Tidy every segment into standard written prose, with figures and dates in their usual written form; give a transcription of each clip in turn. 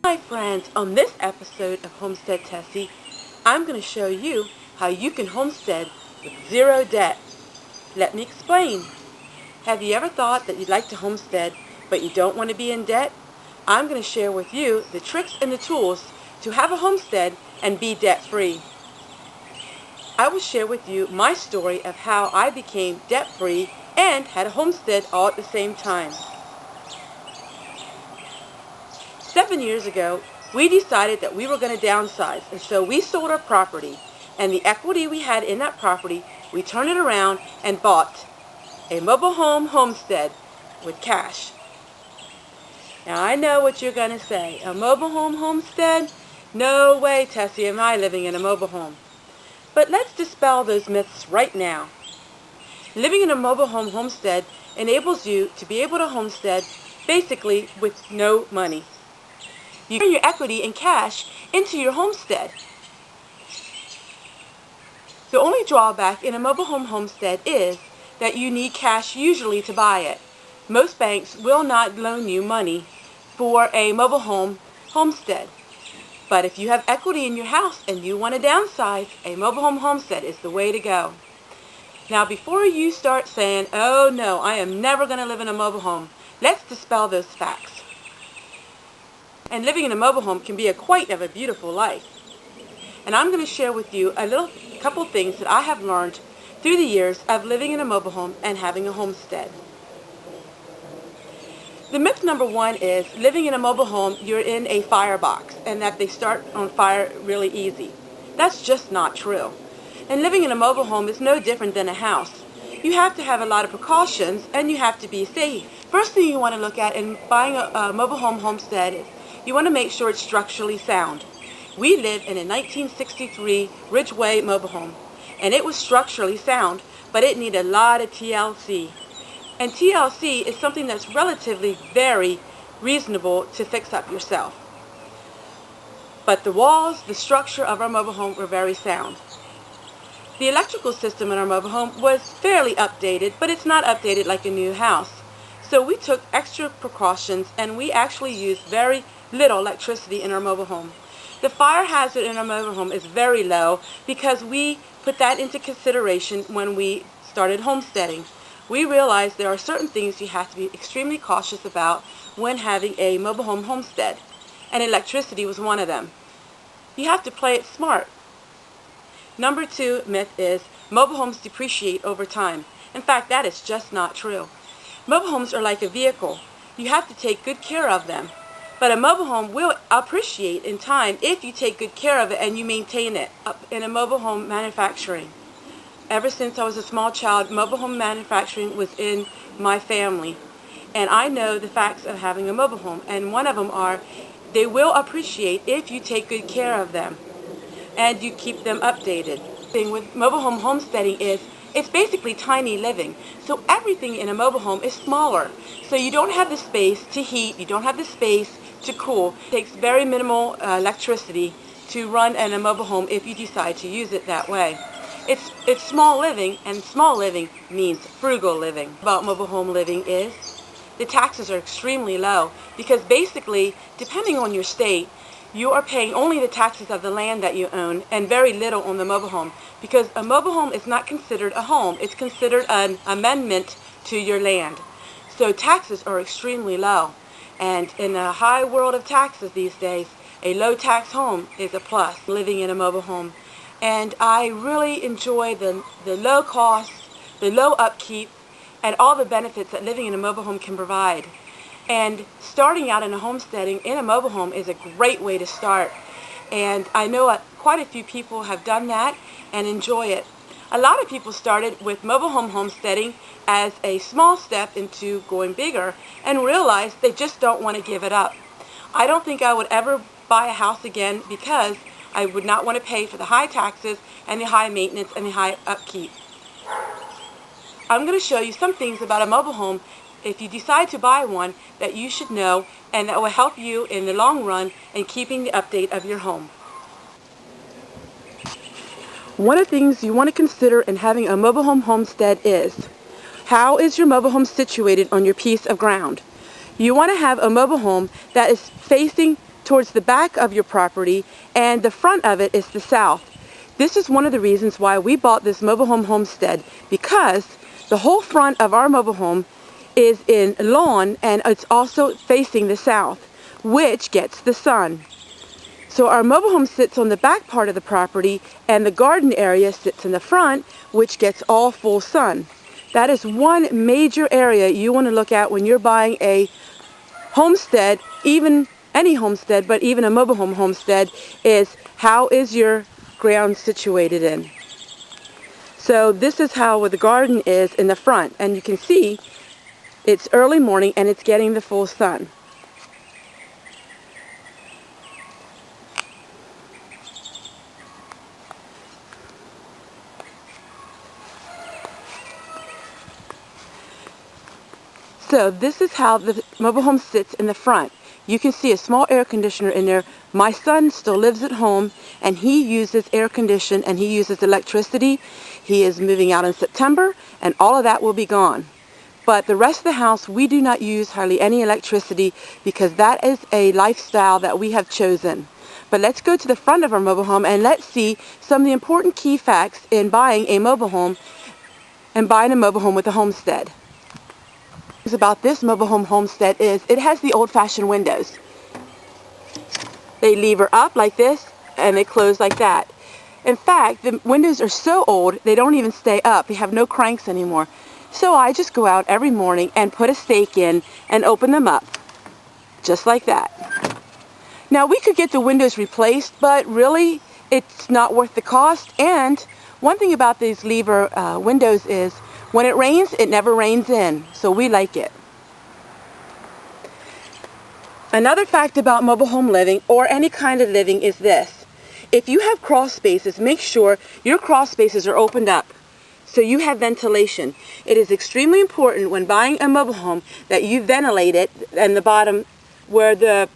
Hi friends, on this episode of Homestead Tessie, I'm going to show you how you can homestead with zero debt. Let me explain. Have you ever thought that you'd like to homestead but you don't want to be in debt? I'm going to share with you the tricks and the tools to have a homestead and be debt-free. I will share with you my story of how I became debt-free and had a homestead all at the same time. 7 years ago, we decided that we were going to downsize, and so we sold our property, and the equity we had in that property, we turned it around and bought a mobile home homestead with cash. Now I know what you're going to say. A mobile home homestead? No way, Tessie, am I living in a mobile home. But let's dispel those myths right now. Living in a mobile home homestead enables you to be able to homestead basically with no money. You turn your equity in cash into your homestead. The only drawback in a mobile home homestead is that you need cash usually to buy it. Most banks will not loan you money for a mobile home homestead. But if you have equity in your house and you want to downsize, a mobile home homestead is the way to go. Now before you start saying, oh no, I am never going to live in a mobile home, let's dispel those facts. And living in a mobile home can be quite a beautiful life. And I'm going to share with you a couple things that I have learned through the years of living in a mobile home and having a homestead. The myth number one is living in a mobile home, you're in a firebox and that they start on fire really easy. That's just not true. And living in a mobile home is no different than a house. You have to have a lot of precautions and you have to be safe. First thing you want to look at in buying a mobile home homestead is you want to make sure it's structurally sound. We lived in a 1963 Ridgeway mobile home, and it was structurally sound, but it needed a lot of TLC. And TLC is something that's relatively very reasonable to fix up yourself. But the walls, the structure of our mobile home were very sound. The electrical system in our mobile home was fairly updated, but it's not updated like a new house. So we took extra precautions and we actually used very little electricity in our mobile home. The fire hazard in our mobile home is very low because we put that into consideration when we started homesteading. We realized there are certain things you have to be extremely cautious about when having a mobile home homestead, and electricity was one of them. You have to play it smart. Number two myth is mobile homes depreciate over time. In fact, that is just not true. Mobile homes are like a vehicle. You have to take good care of them. But a mobile home will appreciate in time if you take good care of it and you maintain it. In a mobile home manufacturing, ever since I was a small child, mobile home manufacturing was in my family. And I know the facts of having a mobile home. And one of them are, they will appreciate if you take good care of them and you keep them updated. The thing with mobile home homesteading is, it's basically tiny living. So everything in a mobile home is smaller. So you don't have the space to heat, you don't have the space to cool. It takes very minimal electricity to run in a mobile home if you decide to use it that way. It's small living, and small living means frugal living. About mobile home living is the taxes are extremely low because basically, depending on your state, you are paying only the taxes of the land that you own and very little on the mobile home, because a mobile home is not considered a home. It's considered an amendment to your land. So taxes are extremely low. And in the high world of taxes these days, a low tax home is a plus, living in a mobile home. And I really enjoy the low cost, the low upkeep, and all the benefits that living in a mobile home can provide. And starting out in a homesteading in a mobile home is a great way to start. And I know quite a few people have done that and enjoy it. A lot of people started with mobile home homesteading as a small step into going bigger and realized they just don't want to give it up. I don't think I would ever buy a house again because I would not want to pay for the high taxes and the high maintenance and the high upkeep. I'm going to show you some things about a mobile home if you decide to buy one that you should know and that will help you in the long run in keeping the update of your home. One of the things you want to consider in having a mobile home homestead is, how is your mobile home situated on your piece of ground? You want to have a mobile home that is facing towards the back of your property, and the front of it is the south. This is one of the reasons why we bought this mobile home homestead, because the whole front of our mobile home is in lawn, and it's also facing the south, which gets the sun. So our mobile home sits on the back part of the property, and the garden area sits in the front, which gets all full sun. That is one major area you want to look at when you're buying a homestead, even any homestead, but even a mobile home homestead, is how is your ground situated in. So this is how the garden is in the front, and you can see it's early morning and it's getting the full sun. So this is how the mobile home sits in the front. You can see a small air conditioner in there. My son still lives at home, and he uses air condition and he uses electricity. He is moving out in September, and all of that will be gone. But the rest of the house, we do not use hardly any electricity, because that is a lifestyle that we have chosen. But let's go to the front of our mobile home and let's see some of the important key facts in buying a mobile home and buying a mobile home with a homestead. About this mobile home homestead is it has the old-fashioned windows. They lever up like this and they close like that. In fact, the windows are so old they don't even stay up. They have no cranks anymore. So I just go out every morning and put a stake in and open them up, just like that. Now we could get the windows replaced, but really it's not worth the cost. And one thing about these lever windows is when it rains, it never rains in, so we like it. Another fact about mobile home living, or any kind of living, is this. If you have crawl spaces, make sure your crawl spaces are opened up so you have ventilation. It is extremely important when buying a mobile home that you ventilate it, and the bottom where the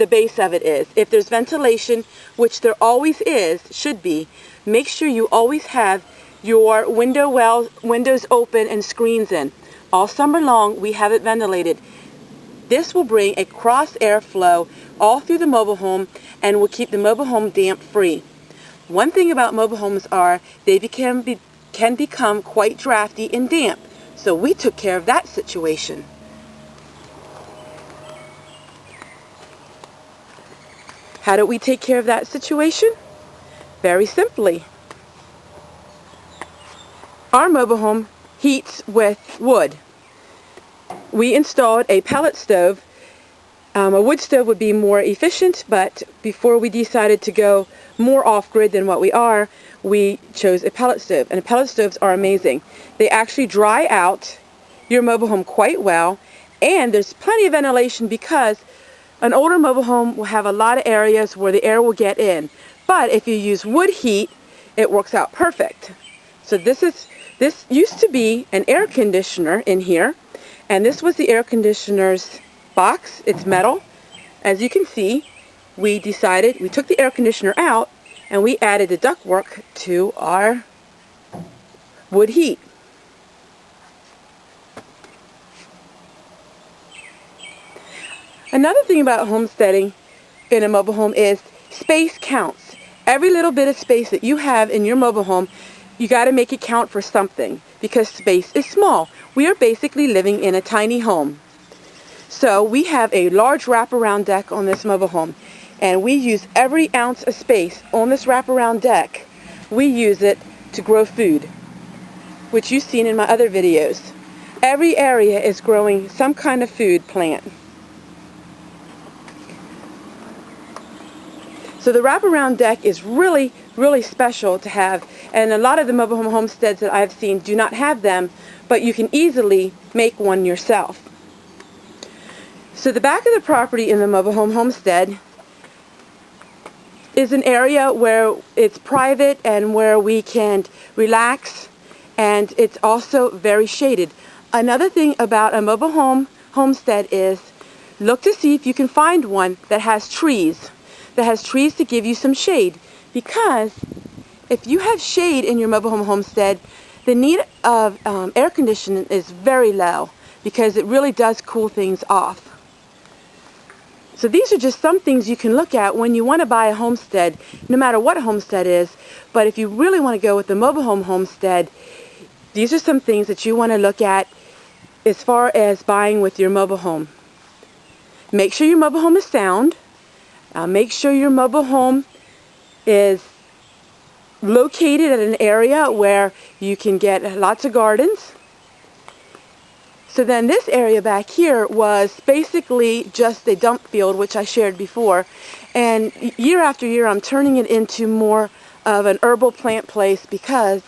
base of it is. If there's ventilation, which there always is, should be, make sure you always have your windows open and screens in. All summer long we have it ventilated. This will bring a cross airflow all through the mobile home and will keep the mobile home damp free. One thing about mobile homes are they can become quite drafty and damp, so we took care of that situation. How did we take care of that situation? Very simply. Our mobile home heats with wood. We installed a pellet stove. A wood stove would be more efficient, but before we decided to go more off-grid than what we are, we chose a pellet stove. And pellet stoves are amazing. They actually dry out your mobile home quite well, and there's plenty of ventilation because an older mobile home will have a lot of areas where the air will get in. But if you use wood heat, it works out perfect. So this used to be an air conditioner in here, and this was the air conditioner's box. It's metal. As you can see, we took the air conditioner out and we added the ductwork to our wood heat. Another thing about homesteading in a mobile home is space counts. Every little bit of space that you have in your mobile home, you got to make it count for something, because space is small. We are basically living in a tiny home. So we have a large wraparound deck on this mobile home, and we use every ounce of space on this wraparound deck. We use it to grow food, which you've seen in my other videos. Every area is growing some kind of food plant. So the wraparound deck is really, really special to have, and a lot of the mobile home homesteads that I've seen do not have them, but you can easily make one yourself. So the back of the property in the mobile home homestead is an area where it's private and where we can relax, and it's also very shaded. Another thing about a mobile home homestead is look to see if you can find one that has trees to give you some shade, because if you have shade in your mobile home homestead, the need of air conditioning is very low, because it really does cool things off. So these are just some things you can look at when you want to buy a homestead, no matter what a homestead is. But if you really want to go with the mobile home homestead, these are some things that you want to look at as far as buying with your mobile home. Make sure your mobile home is sound. Make sure your mobile home is located at an area where you can get lots of gardens. So then this area back here was basically just a dump field, which I shared before. And year after year I'm turning it into more of an herbal plant place because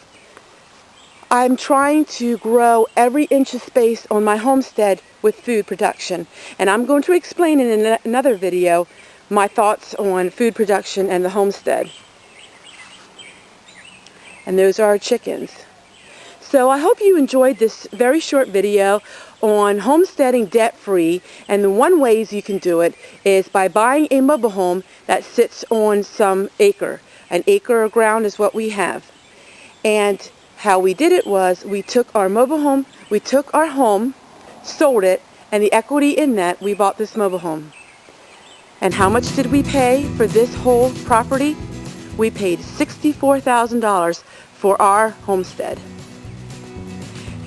I'm trying to grow every inch of space on my homestead with food production. And I'm going to explain in another video my thoughts on food production and the homestead. And those are our chickens. So I hope you enjoyed this very short video on homesteading debt-free, and the one ways you can do it is by buying a mobile home that sits on some acre. An acre of ground is what we have. And how we did it was we took our home, sold it, and the equity in that, we bought this mobile home. And how much did we pay for this whole property? We paid $64,000 for our homestead.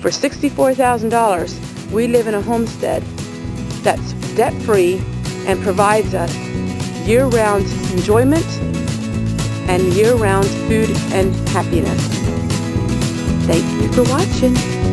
For $64,000, we live in a homestead that's debt-free and provides us year-round enjoyment and year-round food and happiness. Thank you for watching.